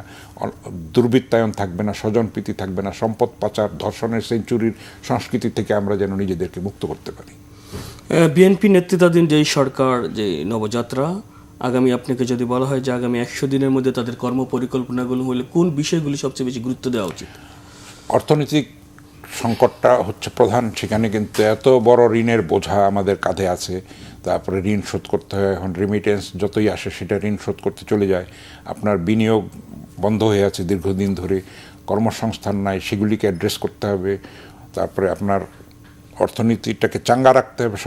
দুর্বৃত্তায়ন থাকবে না, স্বজনপ্রীতি থাকবে না, সম্পদ পাচার, ধর্ষণের সেঞ্চুরির সংস্কৃতি থেকে আমরা যেন নিজেদেরকে মুক্ত করতে পারি। বিএনপি নেতৃত্বাধীন যেই সরকার, যে নবযাত্রা, আগামী আপনাকে যদি বলা হয় যে আগামী 100 দিনের মধ্যে তাদের কর্মপরিকল্পনাগুলো হলে কোন বিষয়গুলি সবচেয়ে বেশি গুরুত্ব দেওয়া উচিত? অর্থনৈতিক সংকটটা হচ্ছে প্রধান। সেখানে কিন্তু এত বড় ঋণের বোঝা আমাদের কাঁধে আছে, তারপরে ঋণ শোধ করতে হয়। এখন রেমিটেন্স যতই আসে সেটা ঋণ শোধ করতে চলে যায়। আপনার বিনিয়োগ বন্ধ হয়ে আছে দীর্ঘদিন ধরে, কর্মসংস্থান নাই, সেগুলিকে অ্যাড্রেস করতে হবে। তারপরে আপনার অর্থনীতিটাকে চাঙ্গা রাখতে হবে,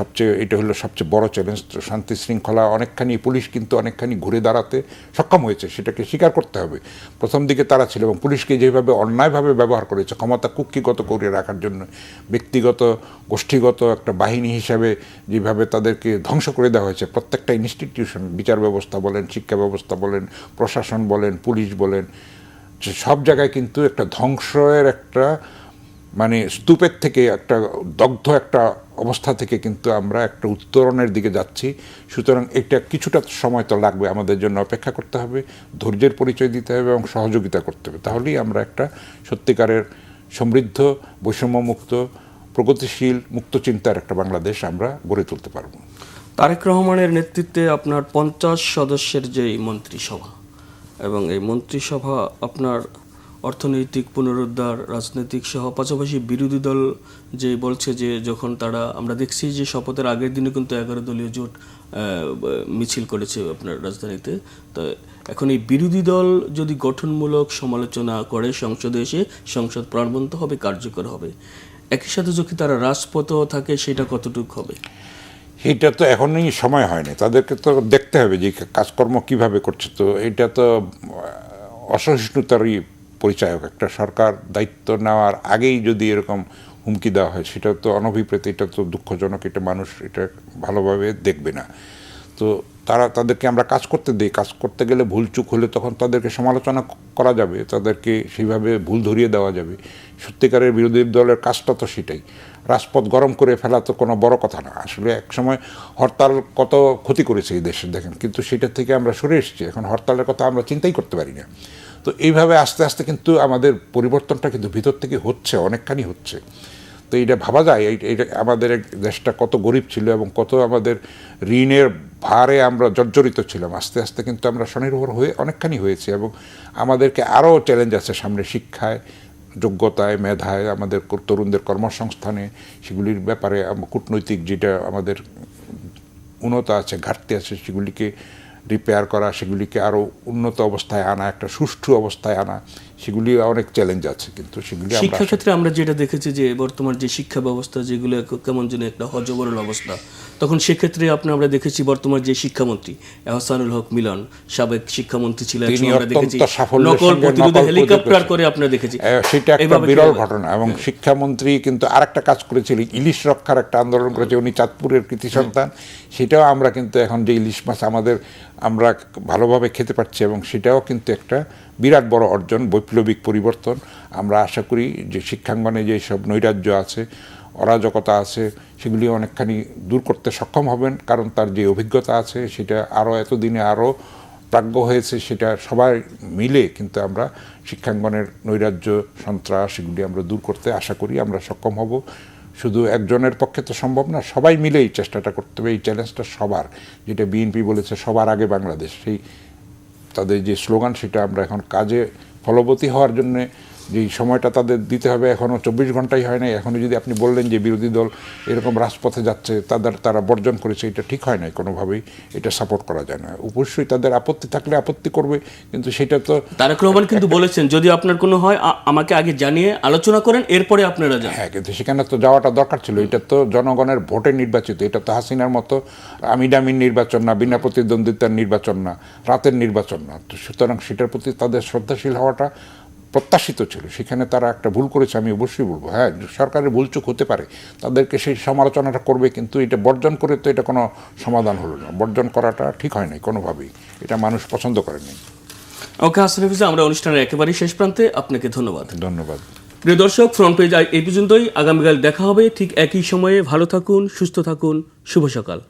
এটা হলো সবচেয়ে বড় চ্যালেঞ্জ। তো শান্তি শৃঙ্খলা অনেকখানি, পুলিশ কিন্তু অনেকখানি ঘুরে দাঁড়াতে সক্ষম হয়েছে, সেটাকে স্বীকার করতে হবে। প্রথম দিকে তারা ছিল এবং পুলিশকে যেভাবে অন্যায়ভাবে ব্যবহার করেছে ক্ষমতা কুক্ষিগত করে রাখার জন্য, ব্যক্তিগত গোষ্ঠীগত একটা বাহিনী হিসাবে যেভাবে তাদেরকে ধ্বংস করে দেওয়া হয়েছে, প্রত্যেকটা ইনস্টিটিউশন, বিচার ব্যবস্থা বলেন, শিক্ষা ব্যবস্থা বলেন, প্রশাসন বলেন, পুলিশ বলেন, সব জায়গায় কিন্তু একটা ধ্বংসের একটা স্তূপের থেকে, একটা দগ্ধ একটা অবস্থা থেকে কিন্তু আমরা একটা উত্তরণের দিকে যাচ্ছি। সুতরাং এটা কিছুটা সময় তো লাগবে, আমাদের জন্য অপেক্ষা করতে হবে, ধৈর্যের পরিচয় দিতে হবে এবং সহযোগিতা করতে হবে। তাহলেই আমরা একটা সত্যিকারের সমৃদ্ধ, বৈষম্যমুক্ত, প্রগতিশীল, মুক্ত চিন্তার একটা বাংলাদেশ আমরা গড়ে তুলতে পারব। তারেক রহমানের নেতৃত্বে আপনার 50 সদস্যের যেই মন্ত্রিসভা, এবং এই মন্ত্রিসভা আপনার অর্থনৈতিক পুনরুদ্ধার, রাজনৈতিক সহ, পাশাপাশি বিরোধী দল যে বলছে যে যখন তারা, আমরা দেখছি যে শপথের আগের দিনে কিন্তু 11 দলীয় জোট মিছিল করেছে আপনার রাজধানীতে। তো এখন এই বিরোধী দল যদি গঠনমূলক সমালোচনা করে সংসদে এসে, সংসদ প্রাণবন্ত হবে, কার্যকর হবে, একই সাথে যদি তারা রাজপথও থাকে, সেটা কতটুকু হবে? এটা তো এখনই সময় হয়নি, তাদেরকে তো দেখতে হবে যে কাজকর্ম কিভাবে করছে। তো এটা তো অসহিষ্ণুতারই পরিচায়ক। একটা সরকার দায়িত্ব নেওয়ার আগেই যদি এরকম হুমকি দেওয়া হয়, সেটা তো অনভিপ্রেত, এটা তো দুঃখজনক, এটা মানুষ এটা ভালোভাবে দেখবে না। তো তাদেরকে আমরা কাজ করতে দিই, কাজ করতে গেলে ভুলচুক হলে তখন তাদেরকে সমালোচনা করা যাবে, তাদেরকে সেইভাবে ভুল ধরিয়ে দেওয়া যাবে। সত্যিকারের বিরোধী দলের কাজটা তো সেটাই। রাজপথ গরম করে ফেলা তো কোনো বড় কথা না। আসলে একসময় হরতাল কত ক্ষতি করেছে এই দেশে দেখেন, কিন্তু সেটা থেকে আমরা সরে এসেছি। এখন হরতালের কথা আমরা চিন্তাই করতে পারি না। তো এইভাবে আস্তে আস্তে কিন্তু আমাদের পরিবর্তনটা কিন্তু ভিতর থেকে হচ্ছে, অনেকখানি হচ্ছে। তো এটা ভাবা যায়, এইটা আমাদের দেশটা কত গরিব ছিল এবং কত আমাদের ঋণের ভারে আমরা জর্জরিত ছিলাম। আস্তে আস্তে কিন্তু আমরা স্বনির্ভর হয়ে অনেকখানি হয়েছি এবং আমাদেরকে আরও চ্যালেঞ্জ আছে সামনে, শিক্ষায়, যোগ্যতায়, মেধায়, আমাদের তরুণদের কর্মসংস্থানে, সেগুলির ব্যাপারে কূটনৈতিক যেটা আমাদের উন্নত আছে, ঘাটতি আছে, সেগুলিকে রিপেয়ার করা, সেগুলিকে আরও উন্নত অবস্থায় আনা, একটা সুষ্ঠু অবস্থায় আনা, সেগুলি অনেক চ্যালেঞ্জ আছে। কিন্তু সেগুলি শিক্ষাক্ষেত্রে আমরা যেটা দেখেছি যে বর্তমান যে শিক্ষা ব্যবস্থা, যেগুলো কেমন যেন একটা হজবরল অবস্থা, তখন সেক্ষেত্রে আমরা দেখেছি বর্তমান যে শিক্ষামন্ত্রী এহসানুল হক মিলন, সাবেক শিক্ষামন্ত্রী ছিলেন, আমরা দেখেছি নকল প্রতিরোধী হেলিকপ্টার করে আপনারা দেখেছি, সেটা একটা বিরল ঘটনা। এবং শিক্ষামন্ত্রী কিন্তু আরেকটা কাজ করেছিল, ইলিশ রক্ষার একটা আন্দোলন করেছে, উনি চাঁদপুরের কৃতি সন্তান। সেটাও আমরা কিন্তু এখন যে ইলিশ মাছ আমরা ভালোভাবে খেতে পারছি এবং সেটাও কিন্তু একটা বিরাট বড় অর্জন, বৈপ্লবিক পরিবর্তন। আমরা আশা করি যে শিক্ষাঙ্গনে যেসব নৈরাজ্য আছে, অরাজকতা আছে, সেগুলি অনেকখানি দূর করতে সক্ষম হবেন, কারণ তার যে অভিজ্ঞতা আছে সেটা আরও এতদিনে আরও প্রাজ্ঞ হয়েছে, সেটা সবাই মিলে কিন্তু আমরা শিক্ষাঙ্গনের নৈরাজ্য, সন্ত্রাস এগুলি আমরা দূর করতে আশা করি আমরা সক্ষম হব। শুধু একজনের পক্ষে তো সম্ভব না, সবাই মিলে এই চেষ্টাটা করতে হবে। এই চ্যালেঞ্জটা সবার, যেটা বিএনপি বলেছে সবার আগে বাংলাদেশ, সেই তাদের যে স্লোগান সেটা আমরা এখন কাজে ফলবতী হওয়ার জন্য যেই সময়টা তাদের দিতে হবে, এখনও 24 ঘন্টাই হয় নাই। এখনও যদি আপনি বললেন যে বিরোধী দল এরকম রাজপথে যাচ্ছে, তারা বর্জন করেছে, এটা ঠিক হয় নাই কোনোভাবেই, এটা সাপোর্ট করা যায় না। অবশ্যই তাদের আপত্তি থাকলে আপত্তি করবে, কিন্তু সেটা তো তারেক রহমান কিন্তু বলেছেন যদি আপনার কোনো হয় আমাকে আগে জানিয়ে আলোচনা করেন, এরপরে আপনারা যান। হ্যাঁ, কিন্তু সেখানে তো যাওয়াটা দরকার ছিল। এটা তো জনগণের ভোটে নির্বাচিত, এটা তো হাসিনার মতো আমিডামির নির্বাচন না, বিনা প্রতিদ্বন্দ্বিতার নির্বাচন না, রাতের নির্বাচন না। তো সুতরাং সেটার প্রতি তাদের শ্রদ্ধাশীল হওয়াটা প্রত্যাশিত ছিল। সেখানে তারা একটা ভুল করেছে, আমি অবশ্যই বলবো। হ্যাঁ, সরকারের ভুলচুক হতে পারে, তাদেরকে সেই সমালোচনাটা করবে, কিন্তু এটা বর্জন করে তো এটা কোনো সমাধান হলো না। বর্জন করাটা ঠিক হয় নাই কোনোভাবেই, এটা মানুষ পছন্দ করেনি। ওকে হাসান হাফিজ, আমরা অনুষ্ঠানের একেবারেই শেষ প্রান্তে, আপনাকে ধন্যবাদ। ধন্যবাদ। প্রিয় দর্শক, ফ্রন্ট পেজ এই পর্যন্তই। আগামীকাল দেখা হবে ঠিক একই সময়ে। ভালো থাকুন, সুস্থ থাকুন, শুভ সকাল।